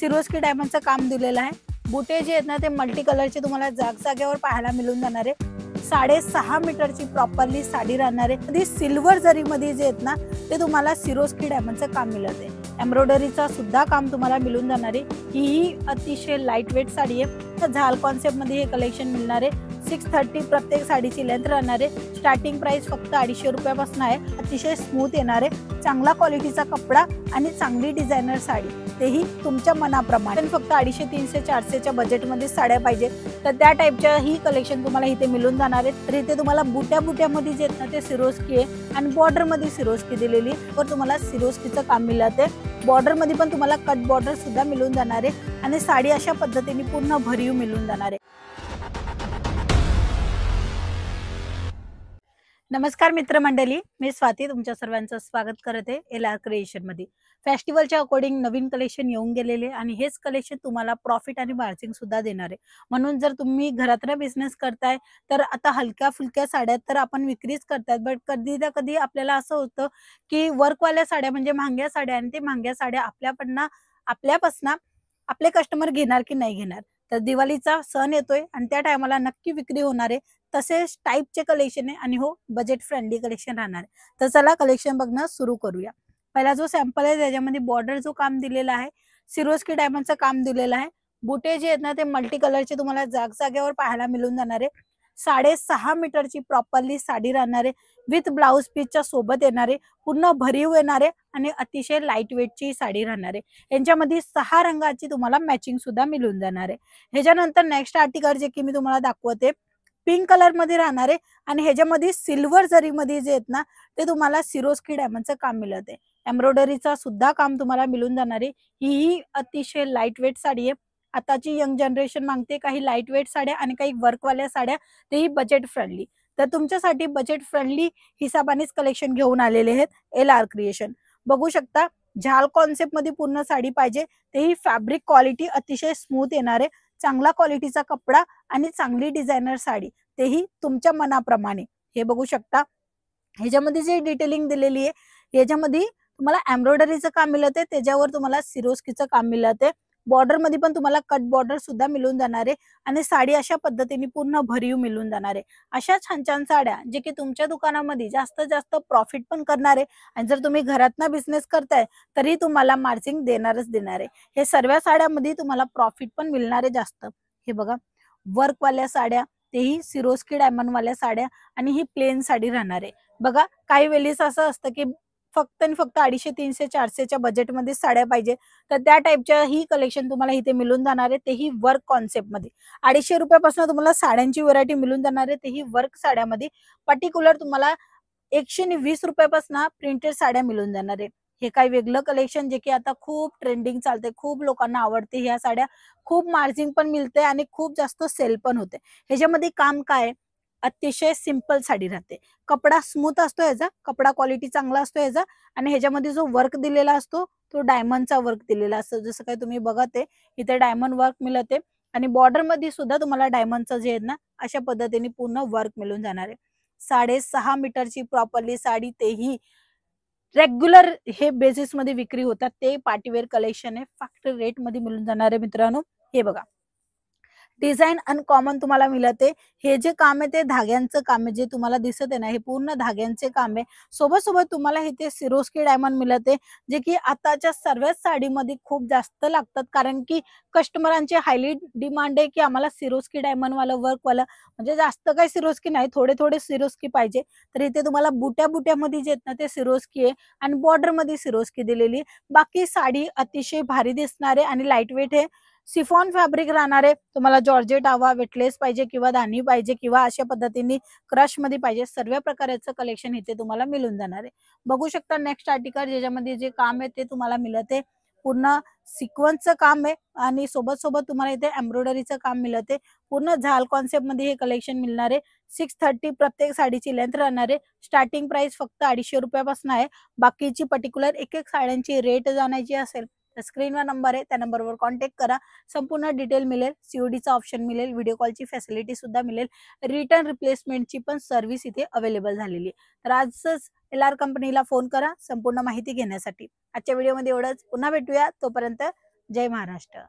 Swarovski डायमंडचं काम दिलेलं आहे। बुटे जे आहेत ना ते मल्टी कलरचे तुम्हाला जागेवर पाहायला मिळून जाणार आहे। 6.5 मीटरची प्रॉपरली साडी राहणार आहे। ती सिल्वर जरीमध्ये जे आहेत ना ते तुम्हाला सिरोस्की डायमंडचं काम मिळत आहे। एम्ब्रॉयडरीचा सुद्धा काम तुम्हाला मिळून जाणार आहे। ही अतिशय लाईट वेट साडी आहे। झाल कॉन्सेप्ट मध्ये हे कलेक्शन मिळणार आहे। 630 प्रत्येक साडीची लेंथ राहणार आहे। स्टार्टिंग प्राइस फक्त 250 रुपयापासून आहे। अतिशय स्मूथ येणार आहे। चांगला क्वालिटीचा कपडा आणि चांगली डिझायनर साडी, तेही तुमच्या मनाप्रमाणे। फक्त 250, 300, 400च्या बजेटमध्ये साड्या पाहिजे तर त्या टाइपच्या ही कलेक्शन तुम्हाला इथे मिळून जाणार आहे। तर इथे तुम्हाला बुट्यामध्ये जे आहेत ना ते सिरोस्की आहे आणि बॉर्डर मध्ये सिरोस्की दिलेली वर तुम्हाला सिरोस्कीचं काम मिळत आहे। बॉर्डर मध्ये पण तुम्हाला कट बॉर्डर सुद्धा मिळून जाणार आहे आणि साडी अशा पद्धतीने पूर्ण भरीव मिळून जाणार आहे। नमस्कार मित्रमंडळी, मी स्वाती तुमच्या सर्वांचं स्वागत करते एलआर क्रिएशन मध्ये। फेस्टिवलच्या अकॉर्डिंग नवीन कलेक्शन येऊन गेलेले आणि हेच कलेक्शन तुम्हाला प्रॉफिट आणि मार्जिन सुद्धा देणार आहे। म्हणून जर तुम्ही घरातला बिझनेस करताय तर आता हलक्या फुलक्या साड्या तर आपण विक्रीच करतात, बट कधी ना कधी आपल्याला असं होतं की वर्कवाल्या साड्या म्हणजे महागड्या साड्या आणि ते महागड्या साड्या आपल्यापासून आपले कस्टमर घेणार की नाही घेणार। तर दिवाळीचा सण येतोय आणि त्या टायमाला नक्की विक्री होणार आहे। तसेच टाइपचे कलेक्शन आहे आणि हो बजेट फ्रेंडली कलेक्शन राहणार आहे। तर चला कलेक्शन बघणं सुरू करूया। पहिला जो सॅम्पल आहे त्याच्यामध्ये बॉर्डर जो काम दिलेला आहे सिरोस्की डायमंडचं काम दिलेलं आहे। बुटे जे आहेत ना ते मल्टी कलरचे तुम्हाला जागेवर पाहायला मिळून जाणार आहे। 6.5 मीटरची प्रॉपरली साडी राहणार आहे। विथ ब्लाउज पीसच्या सोबत येणार आहे। पूर्ण भरीव येणार आहे आणि अतिशय लाईट वेटची साडी राहणार आहे। यांच्यामध्ये 6 रंगाची तुम्हाला मॅचिंग सुद्धा मिळून जाणार आहे। ह्याच्यानंतर नेक्स्ट आर्टिकल जे की मी तुम्हाला दाखवते पिंक कलर मध्ये राहणार आहे आणि ह्याच्यामध्ये सिल्वर जरीमध्ये जे आहेत ना ते तुम्हाला सिरोस्की डायमंडचं काम मिळत आहे। एम्ब्रॉयडरीचा सुद्धा काम तुम्हाला मिळून जाणार आहे। ही अतिशय लाईट वेट साडी आहे। आताची यंग जनरेशन मागते काही लाईट वेट साड्या आणि काही वर्कवाल्या साड्या, तेही बजेट फ्रेंडली। तर तुमच्यासाठी बजेट फ्रेंडली हिसाबानेच कलेक्शन घेऊन आलेले आहेत एलआर क्रिएशन। बघू शकता झाल कॉन्सेप्ट मध्ये पूर्ण साडी पाहिजे, तेही फॅब्रिक क्वालिटी अतिशय स्मूथ येणार आहे। चांगला क्वालिटीचा कपडा आणि चांगली डिझायनर साडी, तेही तुमच्या मनाप्रमाणे। हे बघू शकता ह्याच्यामध्ये जे डिटेलिंग दिलेली आहे याच्यामध्ये तुम्हाला एम्ब्रॉयडरीचं काम मिळत आहे, त्याच्यावर तुम्हाला सिरोस्कीचं काम मिळत आहे। बॉर्डर मध्ये पण तुम्हाला कट बॉर्डर सुद्धा मिळून जाणार आहे आणि साडी अशा पद्धतीने पूर्ण भरीव मिळून जाणार आहे। अशा छान छान साड्या जे की तुमच्या दुकानामध्ये जास्तीत जास्त प्रॉफिट पण करणार आहे आणि जर तुम्ही घरातनं बिझनेस करताय तरी तुम्हाला मार्जिन देणार आहे। हे सर्व साड्यामध्ये तुम्हाला प्रॉफिट पण मिळणार आहे जास्त। हे बघा वर्कवाल्या साड्या, तेही सिरोस्की डायमंड वाल्या साड्या आणि ही प्लेन साडी राहणार आहे। बघा काही वेळेस असं असतं की फक्त 250, 300, 400च्या बजेटमध्ये साड्या पाहिजे तर त्या टाइपच्या ही कलेक्शन तुम्हाला इथे मिळून जाणार आहे, तेही वर्क कॉन्सेप्ट मध्ये। 250 रुपयापासून तुम्हाला साड्यांची व्हरायटी मिळून जाणार आहे, तेही वर्क साड्यामध्ये। पर्टिक्युलर तुम्हाला 120 रुपयापासून प्रिंटेड साड्या मिळून जाणार आहे। हे काही वेगळं कलेक्शन जे की आता खूप ट्रेंडिंग चालते, खूप लोकांना आवडते ह्या साड्या। खूप मार्जिन पण मिळते आणि खूप जास्त सेल पण होते। ह्याच्यामध्ये काम काय, अतिशय सिंपल साडी राहते। कपडा स्मूथ असतो याचा, कपडा क्वालिटी चांगला असतो याचा आणि ह्याच्यामध्ये जो वर्क दिलेला असतो तो डायमंडचा वर्क दिलेला असतो। जसं काही तुम्ही बघत आहे इथे डायमंड वर्क मिळते आणि बॉर्डर मध्ये सुद्धा तुम्हाला डायमंडचं जे आहे ना अशा पद्धतीने पूर्ण वर्क मिळून जाणार आहे। 6.5 मीटरची प्रॉपरली साडी, तेही रेग्युलर हे बेसिस मध्ये विक्री होतात, ते पार्टीवेअर कलेक्शन आहे। फॅक्टरी रेट मध्ये मिळून जाणार आहे मित्रांनो। हे बघा डिझाईन अनकॉमन तुम्हाला मिळते। हे जे काम आहे ते धाग्यांचं काम आहे, जे तुम्हाला दिसत आहे ना हे पूर्ण धाग्यांचे काम आहे। सोबत तुम्हाला इथे सिरोस्की डायमंड मिळते, जे की आताच्या सर्वच साडीमध्ये खूप जास्त लागतात, कारण की कस्टमरांचे हायली डिमांड आहे की आम्हाला सिरोस्की डायमंड वाला वर्क वाला, म्हणजे जास्त काही सिरोस्की नाही, थोडे सिरोस्की पाहिजे। तर इथे तुम्हाला बुट्यामध्ये जे आहेत ना ते सिरोस्की आहे आणि बॉर्डर मध्ये सिरोस्की दिलेली। बाकी साडी अतिशय भारी दिसणार आहे आणि लाईट वेट आहे। सिफॉन फॅब्रिक राहणार आहे। तुम्हाला जॉर्जेट हवा, वेटलेस पाहिजे किंवा दानी पाहिजे किंवा अशा पद्धतीने क्रश मध्ये पाहिजे, सर्व प्रकारचं कलेक्शन इथे तुम्हाला मिळून जाणार आहे। बघू शकता नेक्स्ट आर्टिकल ज्याच्यामध्ये जे काम आहे ते तुम्हाला मिळते, पूर्ण सिक्वेन्सचं काम आहे आणि सोबत तुम्हाला इथे एम्ब्रॉयडरीचं काम मिळते। पूर्ण झाल कॉन्सेप्ट मध्ये हे कलेक्शन मिळणार आहे। 630 प्रत्येक साडीची लेंथ राहणार आहे। स्टार्टिंग प्राइस फक्त 250 रुपयापासून आहे। बाकीची पर्टिक्युलर एक साड्यांची रेट जाणायची असेल तर स्क्रीनवर नंबर आहे, त्या नंबरवर कॉन्टॅक्ट करा। संपूर्ण डिटेल मिळेल, सीओडीचा ऑप्शन मिळेल, व्हिडिओ कॉलची फॅसिलिटी सुद्धा मिळेल, रिटर्न रिप्लेसमेंटची पण सर्व्हिस इथे अवेलेबल झालेली आहे। तर आजच एलआर कंपनीला फोन करा संपूर्ण माहिती घेण्यासाठी। आजच्या व्हिडिओमध्ये एवढंच, पुन्हा भेटूया, तोपर्यंत जय महाराष्ट्र.